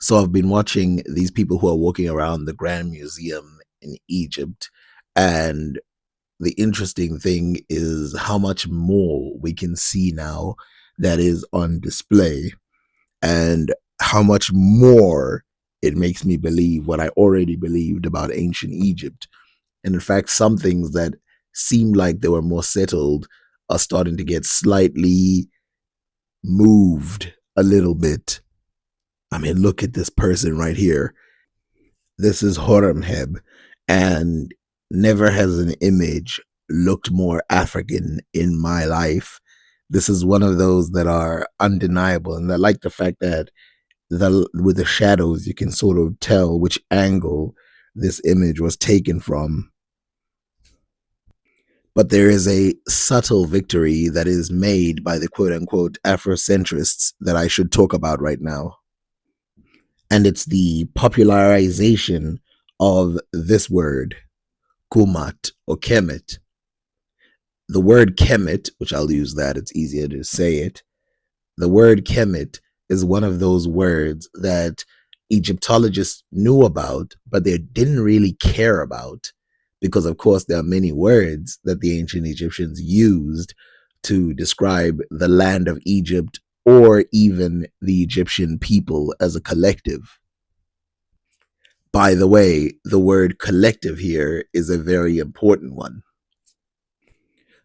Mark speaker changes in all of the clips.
Speaker 1: So I've been watching these people who are walking around the Grand Museum in Egypt. And the interesting thing is how much more we can see now that is on display, and how much more it makes me believe what I already believed about ancient Egypt. And in fact, some things that seemed like they were more settled are starting to get slightly moved a little bit. I mean, look at this person right here. This is Horemheb, and never has an image looked more African in my life. This is one of those that are undeniable, and I like the fact that with the shadows you can sort of tell which angle this image was taken from. But there is a subtle victory that is made by the quote unquote Afrocentrists that I should talk about right now. And it's the popularization of this word, kumat or kemet. The word kemet, which I'll use that, it's easier to say it. The word kemet is one of those words that Egyptologists knew about, but they didn't really care about because, of course, there are many words that the ancient Egyptians used to describe the land of Egypt or even the Egyptian people as a collective. By the way, the word collective here is a very important one.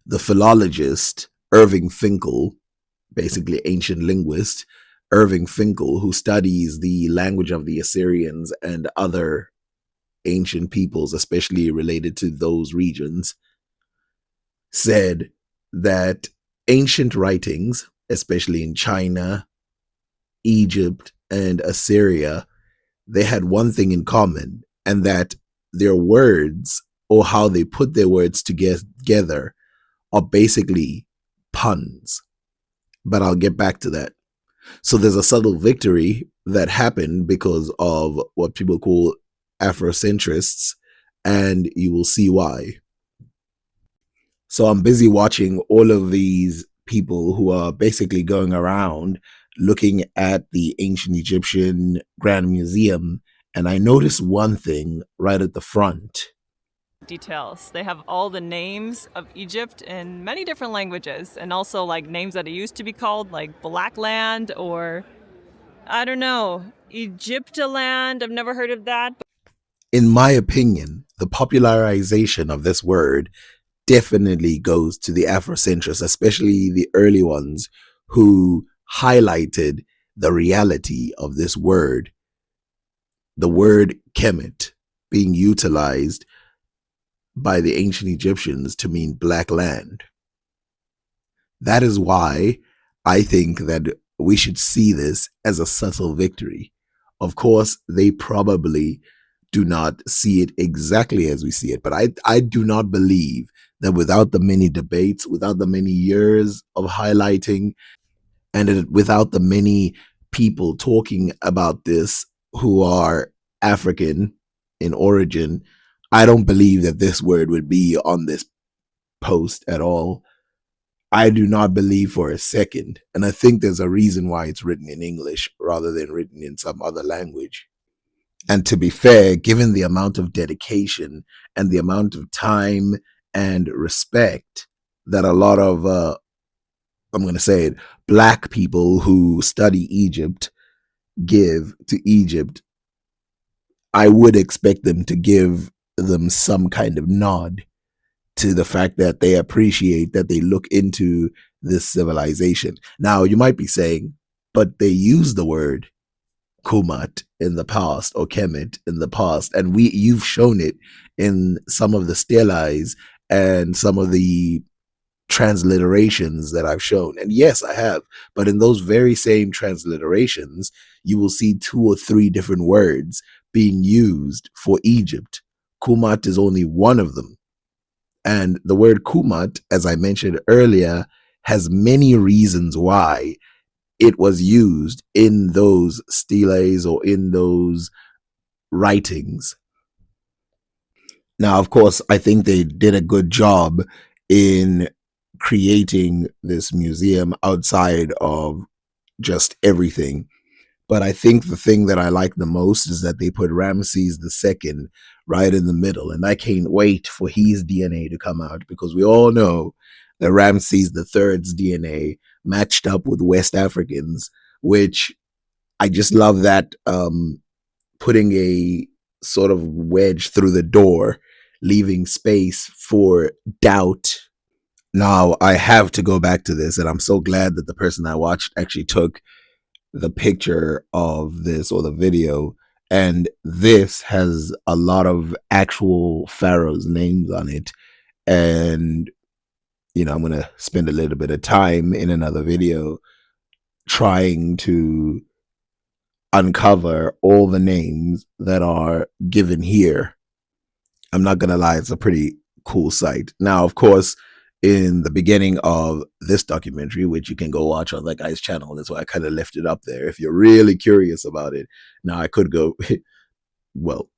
Speaker 1: The philologist Irving Finkel, basically ancient linguist, Irving Finkel, who studies the language of the Assyrians and other ancient peoples, especially related to those regions, said that ancient writings, especially in China, Egypt, and Assyria, they had one thing in common, and that their words, or how they put their words together, are basically puns. But I'll get back to that. So there's a subtle victory that happened because of what people call Afrocentrists, and you will see why. So I'm busy watching all of these people who are basically going around looking at the ancient Egyptian Grand Museum, and I noticed one thing right at the front.
Speaker 2: Details. They have all the names of Egypt in many different languages, and also like names that it used to be called, like Blackland or I don't know, Egyptaland. I've never heard of that.
Speaker 1: In my opinion, the popularization of this word definitely goes to the Afrocentrists, especially the early ones who highlighted the reality of this word, the word kemet being utilized by the ancient Egyptians to mean black land. That is why I think that we should see this as a subtle victory. Of course, they probably do not see it exactly as we see it, but I do not believe that without the many debates, without the many years of highlighting, and without the many people talking about this who are African in origin, I don't believe that this word would be on this post at all. I do not believe for a second. And I think there's a reason why it's written in English rather than written in some other language. And to be fair, given the amount of dedication and the amount of time and respect that a lot of, I'm going to say it, black people who study Egypt give to Egypt, I would expect them to give them some kind of nod to the fact that they appreciate that they look into this civilization. Now, you might be saying, but they use the word Kumat in the past or Kemet in the past, and you've shown it in some of the stelis and some of the transliterations that I've shown. And yes, I have. But in those very same transliterations, you will see two or three different words being used for Egypt. Kumat is only one of them. And the word Kumat, as I mentioned earlier, has many reasons why it was used in those steles or in those writings. Now, of course, I think they did a good job in creating this museum outside of just everything. But I think the thing that I like the most is that they put Ramses the second right in the middle, and I can't wait for his DNA to come out because we all know that Ramses the third's DNA matched up with West Africans, which I just love that putting a sort of wedge through the door, leaving space for doubt. Now I have to go back to this, and I'm so glad that the person I watched actually took the picture of this or the video. And this has a lot of actual pharaohs' names on it. And, I'm going to spend a little bit of time in another video trying to uncover all the names that are given here. I'm not going to lie, it's a pretty cool sight. Now, of course, in the beginning of this documentary, which you can go watch on that guy's channel, that's why I kind of left it up there. If you're really curious about it, now I could go, well,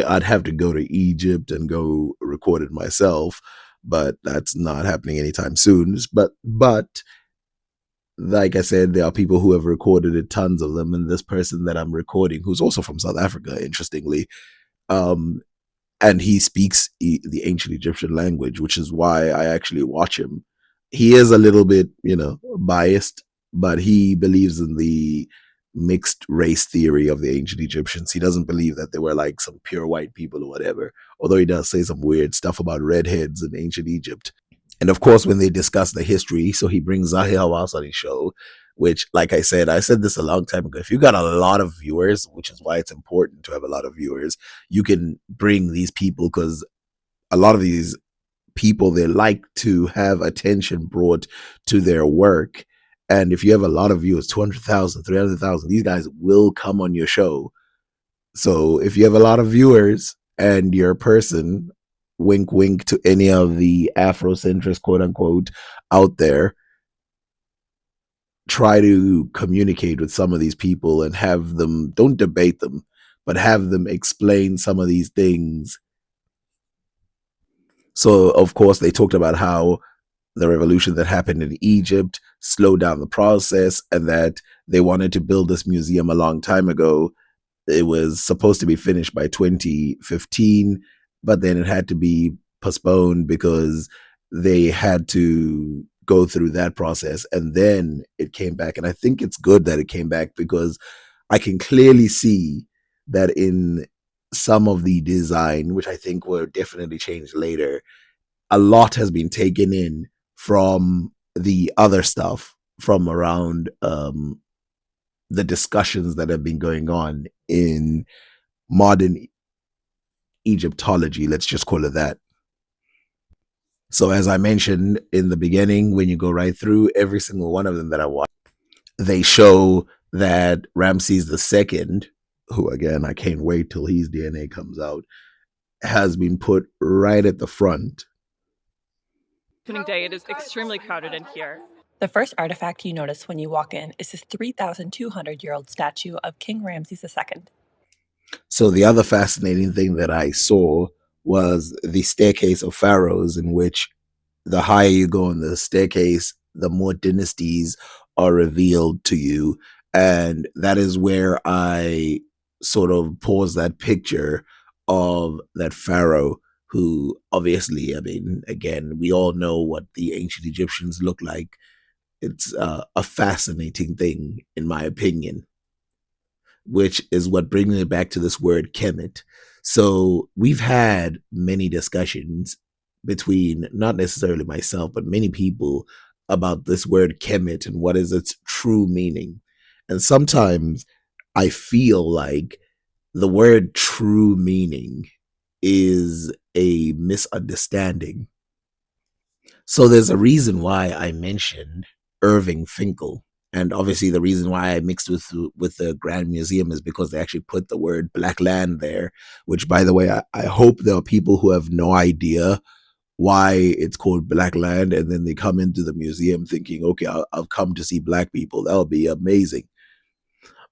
Speaker 1: I'd have to go to Egypt and go record it myself, but that's not happening anytime soon. But like I said, there are people who have recorded it, tons of them, and this person that I'm recording, who's also from South Africa, interestingly, um, and he speaks the ancient Egyptian language, which is why I actually watch him. He is a little bit, biased, but he believes in the mixed race theory of the ancient Egyptians. He doesn't believe that they were like some pure white people or whatever, although he does say some weird stuff about redheads in ancient Egypt. And of course, when they discuss the history, so he brings Zahir Hawass on his show, which, like I said this a long time ago. If you got a lot of viewers, which is why it's important to have a lot of viewers, you can bring these people because a lot of these people, they like to have attention brought to their work. And if you have a lot of viewers, 200,000, 300,000, these guys will come on your show. So if you have a lot of viewers and you're a person, wink, wink to any of the Afrocentrists, quote unquote, out there, try to communicate with some of these people and have them, don't debate them, but have them explain some of these things. So, of course, they talked about how the revolution that happened in Egypt slowed down the process and that they wanted to build this museum a long time ago. It was supposed to be finished by 2015, but then it had to be postponed because they had to go through that process, and then it came back. And I think it's good that it came back because I can clearly see that in some of the design, which I think will definitely change later, a lot has been taken in from the other stuff from around the discussions that have been going on in modern Egyptology. Let's just call it that. So, as I mentioned in the beginning, when you go right through every single one of them that I watched, they show that Ramses the second, who again I can't wait till his DNA comes out, has been put right at the front.
Speaker 2: Opening day, it is extremely crowded in here.
Speaker 3: The first artifact you notice when you walk in is this 3,200-year-old statue of King Ramses II.
Speaker 1: So the other fascinating thing that I saw was the staircase of pharaohs, in which the higher you go in the staircase, the more dynasties are revealed to you. And that is where I sort of pause that picture of that pharaoh who, obviously, I mean, again, we all know what the ancient Egyptians look like. It's a fascinating thing, in my opinion, which is what brings me back to this word kemet. So we've had many discussions between not necessarily myself, but many people about this word kemet and what is its true meaning. And sometimes I feel like the word true meaning is a misunderstanding. So there's a reason why I mentioned Irving Finkel. And obviously the reason why I mixed with the Grand Museum is because they actually put the word black land there, which, by the way, I hope there are people who have no idea why it's called black land, and then they come into the museum thinking, okay, I've come to see black people. That'll be amazing.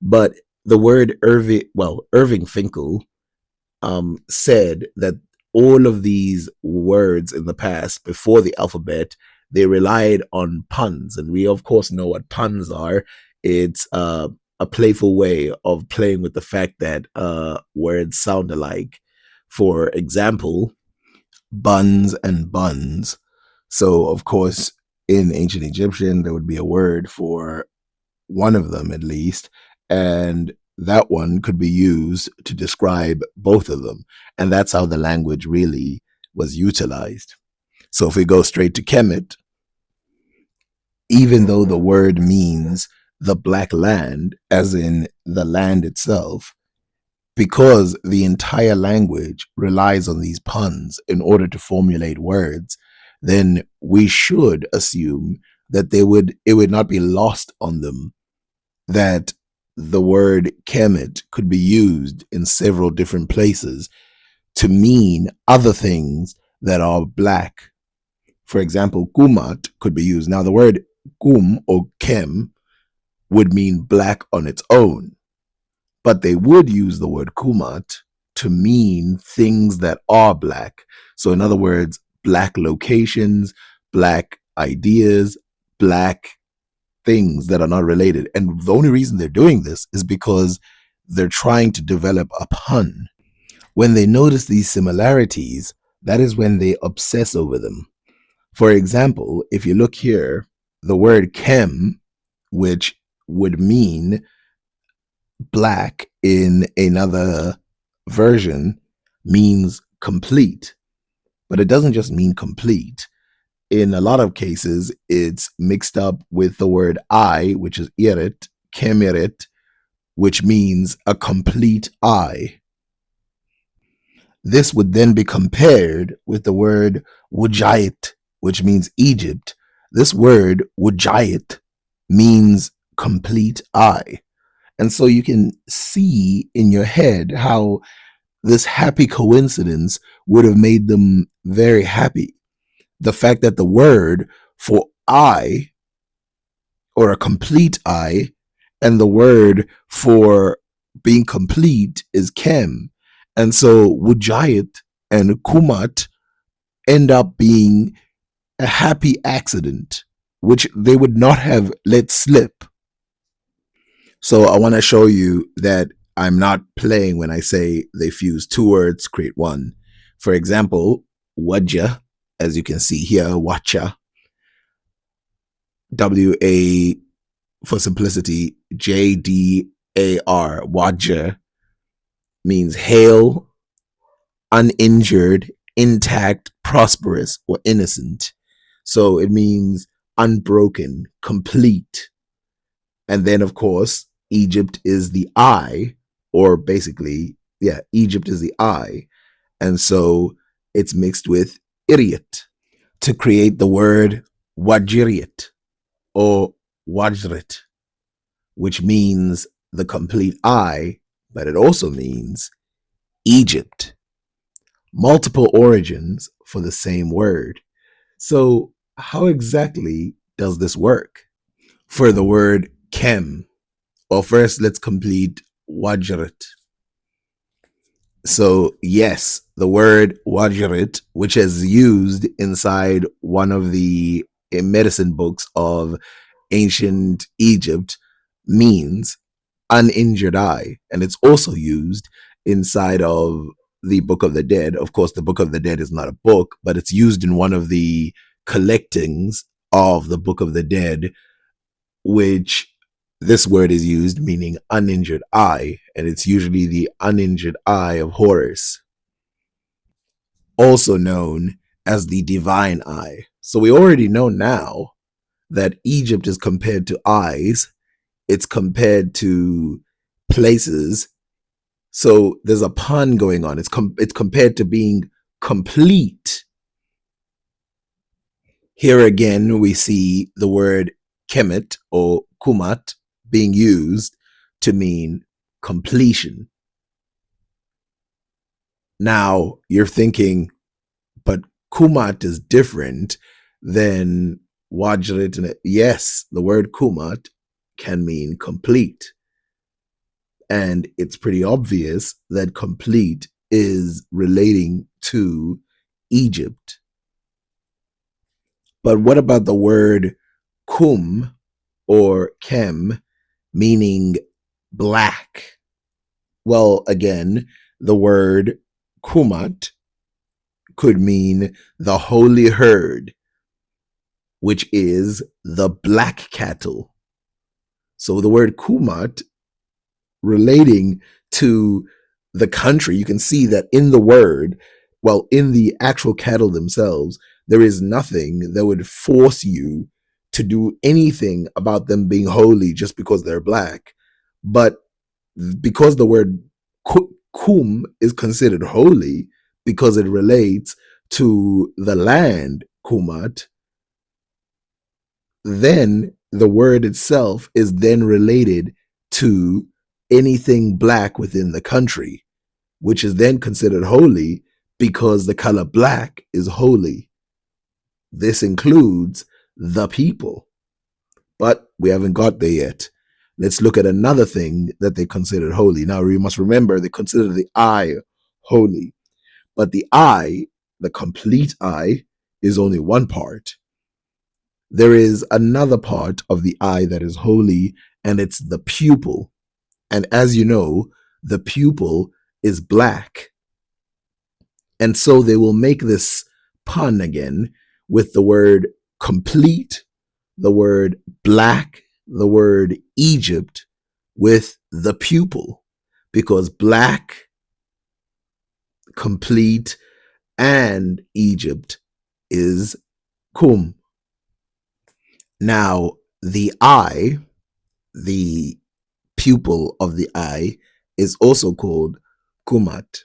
Speaker 1: But the word Irving Finkel said that all of these words in the past, before the alphabet, they relied on puns. And we, of course, know what puns are. It's a playful way of playing with the fact that words sound alike. For example, buns and buns. So, of course, in ancient Egyptian, there would be a word for one of them at least, and that one could be used to describe both of them. And that's how the language really was utilized. So, if we go straight to kemet, even though the word means the black land, as in the land itself, because the entire language relies on these puns in order to formulate words, then we should assume that it would not be lost on them that the word kemet could be used in several different places to mean other things that are black. For example, kumat could be used. Now, the word kum or kem would mean black on its own, but they would use the word kumat to mean things that are black. So, in other words, black locations, black ideas, black things that are not related. And the only reason they're doing this is because they're trying to develop a pun. When they notice these similarities, that is when they obsess over them. For example, if you look here, the word chem, which would mean black in another version, means complete. But it doesn't just mean complete. In a lot of cases, it's mixed up with the word eye, which is irit, kemirit, which means a complete eye. This would then be compared with the word wujayit, which means Egypt. This word wujayit means complete eye. And so you can see in your head how this happy coincidence would have made them very happy. The fact that the word for eye or a complete eye and the word for being complete is kem. And so wujayit and kumat end up being a happy accident, which they would not have let slip. So I want to show you that I'm not playing when I say they fuse two words, create one. For example, wajah, as you can see here, wacha, W-A for simplicity, Jdar, wajah, means hail, uninjured, intact, prosperous, or innocent. So it means unbroken, complete. And then, of course, Egypt is the eye, or basically, yeah, Egypt is the eye. And so it's mixed with idiot to create the word wajiriat or wajrit, which means the complete eye, but it also means Egypt. Multiple origins for the same word. So, how exactly does this work? For the word kem, well, first let's complete wajrit. So, yes, the word wajrit, which is used inside one of the medicine books of ancient Egypt, means uninjured eye. And it's also used inside of the Book of the Dead. Of course, the Book of the Dead is not a book, but it's used in one of the collectings of the Book of the Dead, which this word is used meaning uninjured eye, and it's usually the uninjured eye of Horus, also known as the divine eye. So we already know now that Egypt is compared to eyes, it's compared to places. So there's a pun going on. It's compared to being complete. Here again, we see the word kemet or kumat being used to mean completion. Now you're thinking, but kumat is different than wajrit. Yes, the word kumat can mean complete. And it's pretty obvious that complete is relating to Egypt. But what about the word kum or kem, meaning black. Well, again, the word kumat could mean the holy herd, which is the black cattle. So the word kumat relating to the country, you can see that in the word, well, in the actual cattle themselves, there is nothing that would force you to do anything about them being holy just because they're black. But because the word kum is considered holy because it relates to the land kumat, then the word itself is then related to anything black within the country, which is then considered holy because the color black is holy. This includes the people, but we haven't got there yet. Let's look at another thing that they considered holy. Now, we must remember they consider the eye holy, but the eye, the complete eye, is only one part. There is another part of the eye that is holy, and it's the pupil. And as you know, the pupil is black. And so they will make this pun again with the word complete, the word black, the word Egypt with the pupil, because black, complete, and Egypt is kum. Now, the eye, the pupil of the eye, is also called kumat.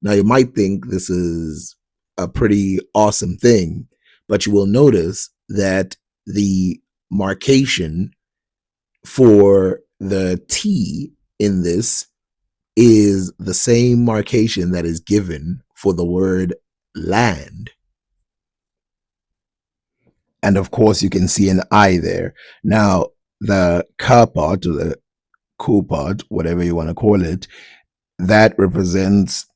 Speaker 1: Now, you might think this is a pretty awesome thing, but you will notice that the marcation for the T in this is the same marcation that is given for the word land. And of course, you can see an I there. Now, the ka part, or the ku part, whatever you want to call it, that represents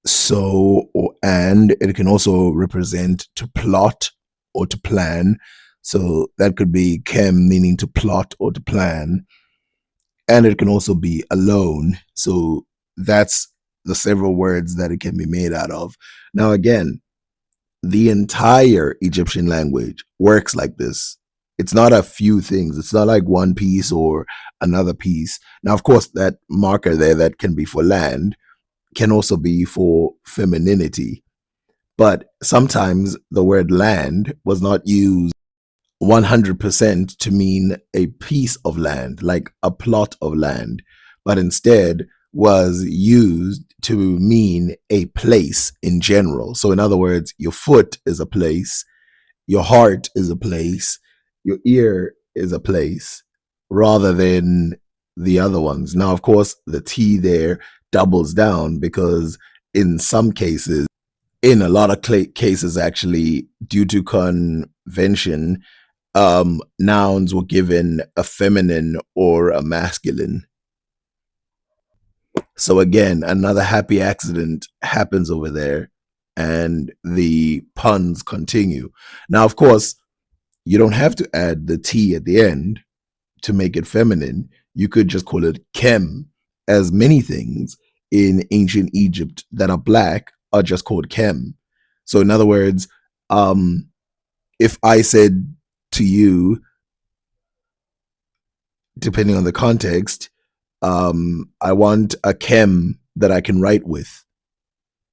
Speaker 1: so or and. It can also represent to plot or to plan. So that could be kem, meaning to plot or to plan. And it can also be alone. So that's the several words that it can be made out of. Now, again, the entire Egyptian language works like this. It's not a few things. It's not like one piece or another piece. Now, of course, that marker there that can be for land can also be for femininity. But sometimes the word land was not used 100% to mean a piece of land, like a plot of land, but instead was used to mean a place in general. So, in other words, your foot is a place, your heart is a place, your ear is a place, rather than the other ones. Now, of course, the T there doubles down because in some cases, in a lot of cases, actually, due to convention, nouns were given a feminine or a masculine. So again, another happy accident happens over there, and the puns continue. Now, of course, you don't have to add the T at the end to make it feminine. You could just call it kem, as many things in ancient Egypt that are black are just called kem. So, in other words, if I said to you, depending on the context, I want a kem that I can write with.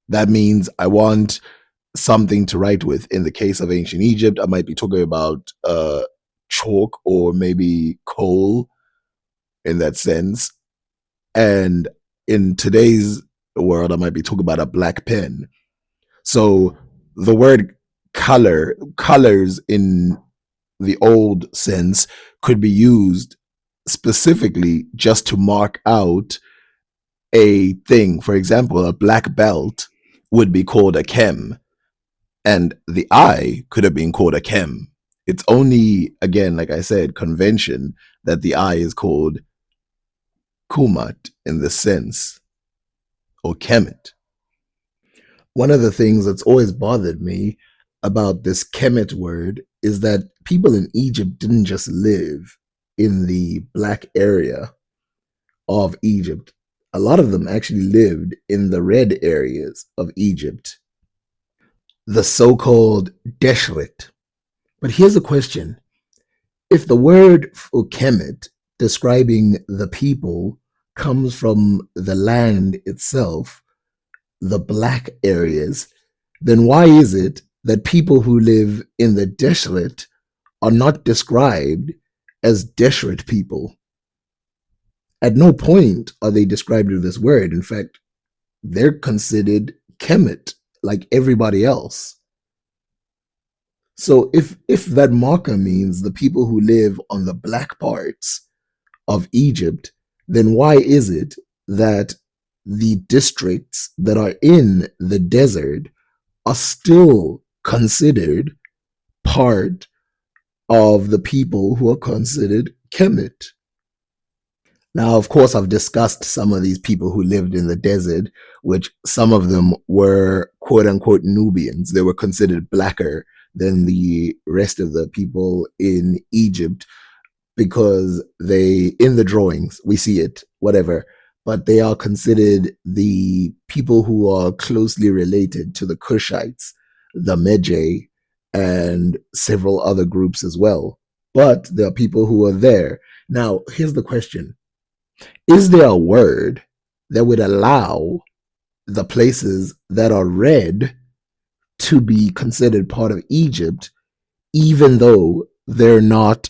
Speaker 1: That means I want something to write with. In the case of ancient Egypt, I might be talking about chalk or maybe coal in that sense. And in today's world, I might be talking about a black pen. So the word colors in the old sense could be used specifically just to mark out a thing. For example, a black belt would be called a chem, and the eye could have been called a chem. It's only, again, like I said, convention that the eye is called kumat in this sense, or kemet. One of the things that's always bothered me about this kemet word is that people in Egypt didn't just live in the black area of Egypt. A lot of them actually lived in the red areas of Egypt, the so called Deshret. But here's a question: if the word for kemet, describing the people, comes from the land itself, the black areas, then why is it that people who live in the Deshret are not described as Deshret people? At no point are they described with this word. In fact, they're considered Kemet like everybody else. So if that marker means the people who live on the black parts of Egypt, then why is it that the districts that are in the desert are still considered part of the people who are considered Kemet? Now, of course, I've discussed some of these people who lived in the desert, which some of them were quote unquote Nubians. They were considered blacker than the rest of the people in Egypt because they, in the drawings, we see it, whatever, but they are considered the people who are closely related to the Cushites, the Medjay, and several other groups as well. But there are people who are there. Now, here's the question: is there a word that would allow the places that are red to be considered part of Egypt, even though they're not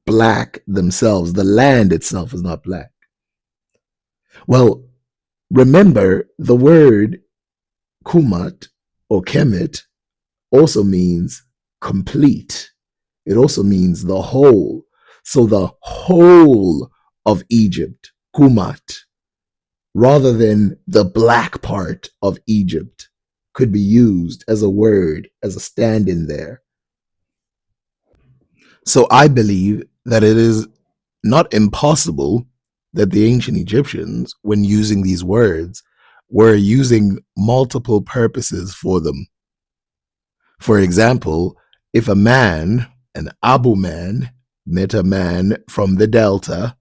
Speaker 1: black themselves? The land itself is not black. Well, remember the word kumat or kemet also means complete. It also means the whole. So the whole of Egypt, kumat, rather than the black part of Egypt, could be used as a word, as a stand in there. So I believe that it is not impossible that the ancient Egyptians, when using these words, were using multiple purposes for them. For example, if a man, an Abu man, met a man from the Delta,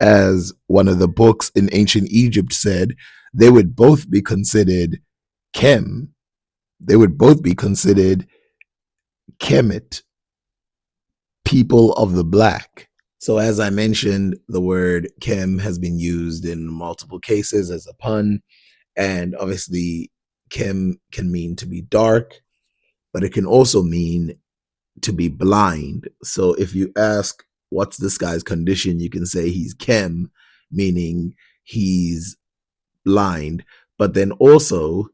Speaker 1: as one of the books in ancient Egypt said, they would both be considered Kem. They would both be considered Kemet, people of the black. So, as I mentioned, the word Kem has been used in multiple cases as a pun. And obviously, Kem can mean to be dark, but it can also mean to be blind. So, if you ask, what's this guy's condition? You can say he's Kem, meaning he's blind. But then also,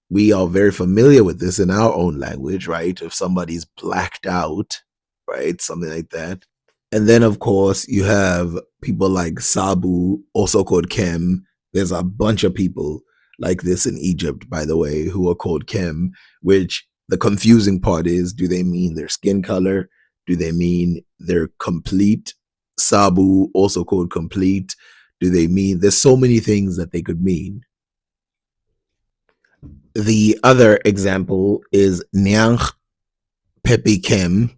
Speaker 1: we are very familiar with this in our own language, right? If somebody's blacked out, right? Something like that. And then, of course, you have people like Sabu, also called Kem. There's a bunch of people like this in Egypt, by the way, who are called Kem, which the confusing part is, do they mean their skin color? Do they mean they're complete? Sabu, also called complete. Do they mean, there's so many things that they could mean. The other example is Nyang Pepe Kem,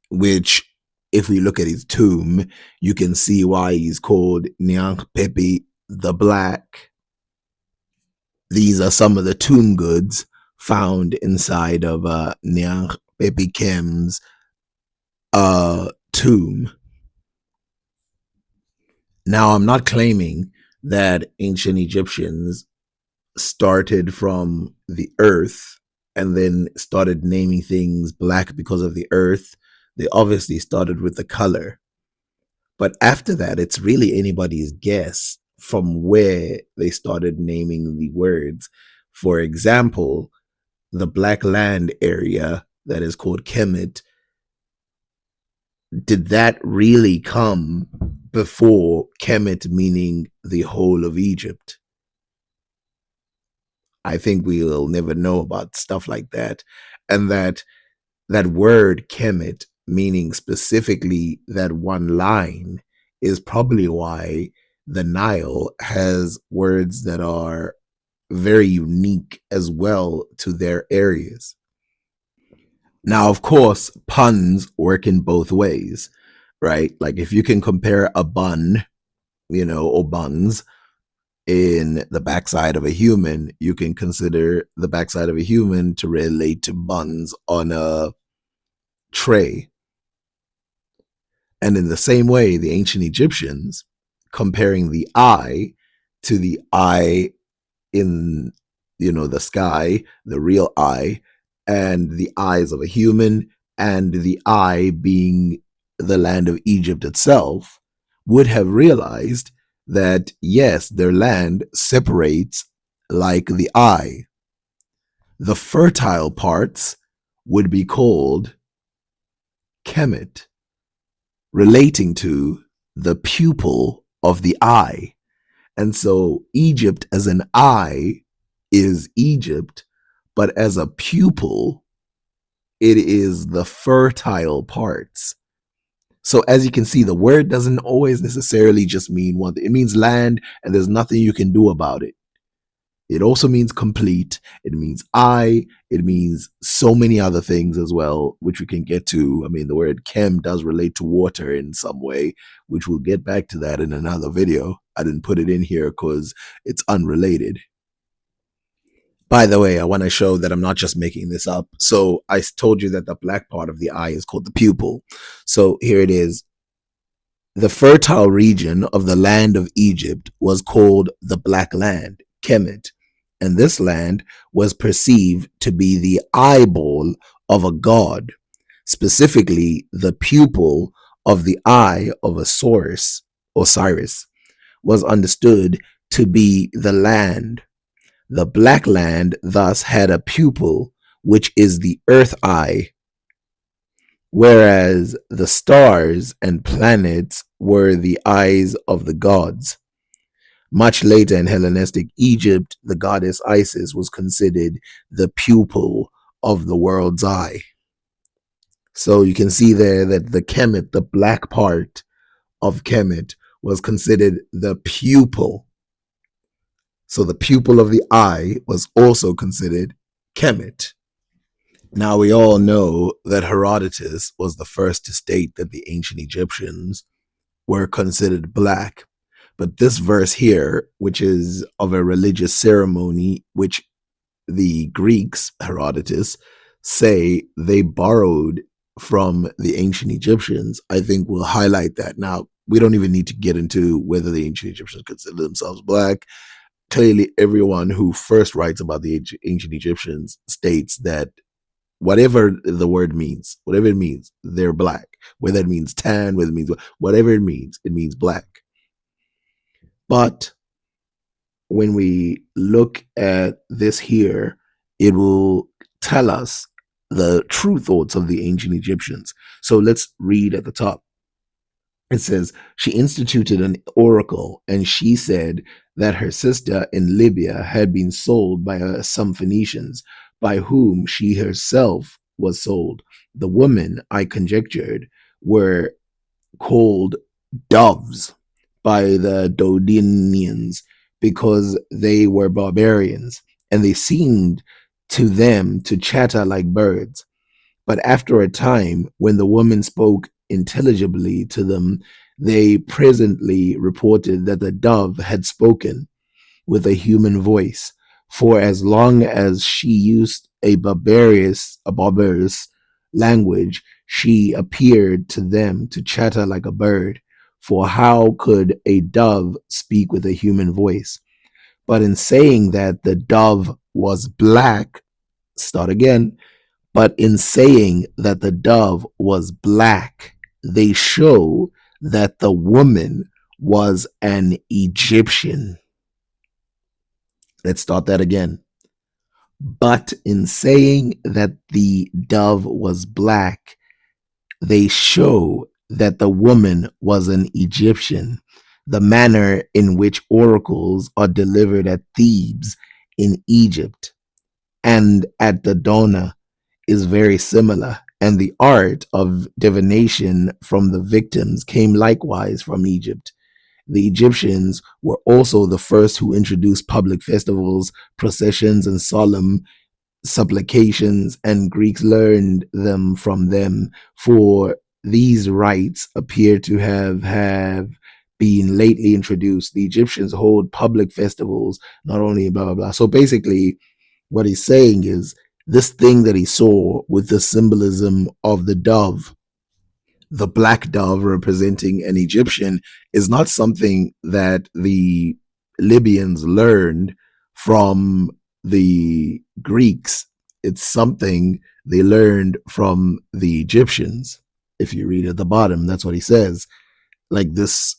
Speaker 1: which, if we look at his tomb, you can see why he's called Nyang Pepe the Black. These are some of the tomb goods found inside of Nyang Pepe Kem's tomb. Now, I'm not claiming that ancient Egyptians started from the earth and then started naming things black because of the earth. They obviously started with the color. But after that, it's really anybody's guess from where they started naming the words. For example, the black land area that is called Kemet, did that really come before Kemet, meaning the whole of Egypt? I think we'll never know about stuff like that. And that word Kemet, meaning specifically that one line, is probably why the Nile has words that are very unique as well to their areas. Now, of course, puns work in both ways, right? Like if you can compare a bun or buns in the backside of a human, you can consider the backside of a human to relate to buns on a tray. And in the same way, the ancient Egyptians, comparing the eye to the eye in the sky, the real eye, and the eyes of a human, and the eye being the land of Egypt itself, would have realized that yes, their land separates like the eye. The fertile parts would be called kemet, relating to the pupil of the eye. And so Egypt as an eye is Egypt, but as a pupil, it is the fertile parts. So as you can see, the word doesn't always necessarily just mean one thing. It means land, and there's nothing you can do about it. It also means complete. It means eye. It means so many other things as well, which we can get to. I mean, the word chem does relate to water in some way, which we'll get back to that in another video. I didn't put it in here because it's unrelated. By the way, I want to show that I'm not just making this up. So I told you that the black part of the eye is called the pupil. So here it is. The fertile region of the land of Egypt was called the Black Land, Kemet, and this land was perceived to be the eyeball of a god, specifically the pupil of the eye of Osiris, was understood to be the land. The Black Land thus had a pupil, which is the earth eye, whereas the stars and planets were the eyes of the gods. Much later in Hellenistic Egypt, the goddess Isis was considered the pupil of the world's eye. So you can see there that the kemet, the black part of kemet, was considered the pupil. So the pupil of the eye was also considered kemet. Now we all know that Herodotus was the first to state that the ancient Egyptians were considered black. But this verse here, which is of a religious ceremony, which the Greeks, Herodotus, say they borrowed from the ancient Egyptians, I think will highlight that. Now, we don't even need to get into whether the ancient Egyptians consider themselves black. Clearly, everyone who first writes about the ancient Egyptians states that whatever the word means, whatever it means, they're black. Whether it means tan, whether it means whatever it means black. But when we look at this here, it will tell us the true thoughts of the ancient Egyptians. So let's read at the top. It says, she instituted an oracle, and she said that her sister in Libya had been sold by some Phoenicians, by whom she herself was sold. The women, I conjectured, were called doves by the Dodanians because they were barbarians, and they seemed to them to chatter like birds. But after a time, when the woman spoke intelligibly to them, they presently reported that the dove had spoken with a human voice. For as long as she used a barbarous language, she appeared to them to chatter like a bird. For how could a dove speak with a human voice? But in saying that the dove was black, start again. But in saying that the dove was black, they show that the woman was an Egyptian. Let's start that again. But in saying that the dove was black, they show that the woman was an Egyptian. The manner in which oracles are delivered at Thebes in Egypt and at Dodona is very similar, and the art of divination from the victims came likewise from Egypt. The Egyptians were also the first who introduced public festivals, processions, and solemn supplications, and Greeks learned them from them, for these rites appear to have been lately introduced. The Egyptians hold public festivals, not only blah, blah, blah. So basically, what he's saying is this thing that he saw with the symbolism of the dove, the black dove representing an Egyptian, is not something that the Libyans learned from the Greeks. It's something they learned from the Egyptians. If you read at the bottom, that's what he says. Like, this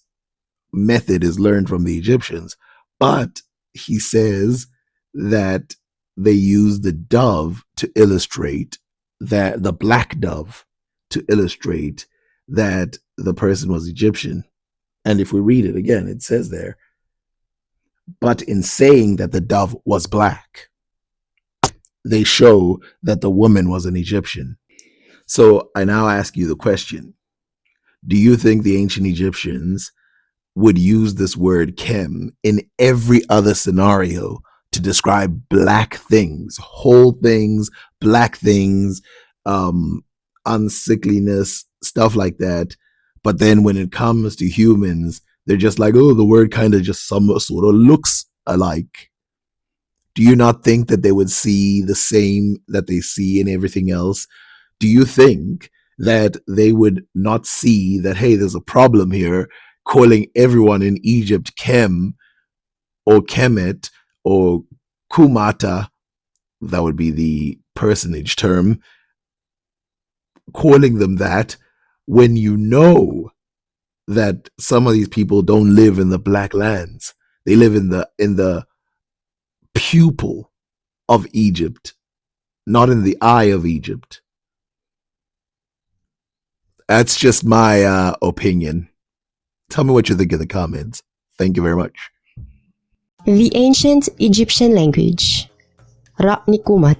Speaker 1: method is learned from the Egyptians. But he says that they use the dove to illustrate that, the black dove, to illustrate that the person was Egyptian. And if we read it again, it says there, but in saying that the dove was black, they show that the woman was an Egyptian. So I now ask you the question: do you think the ancient Egyptians would use this word kem in every other scenario to describe black things, whole things, black things, unsickliness, stuff like that? But then when it comes to humans, they're just like, oh, the word kind of just some sort of looks alike. Do you not think that they would see the same that they see in everything else? Do you think that they would not see that, hey, there's a problem here, calling everyone in Egypt Kem or Kemet or Kumata? That would be the personage term. Calling them that when you know that some of these people don't live in the black lands. They live in the pupil of Egypt, not in the eye of Egypt. That's just my opinion. Tell me what you think in the comments. Thank you very much.
Speaker 4: The ancient Egyptian language, Ra ni Kumat.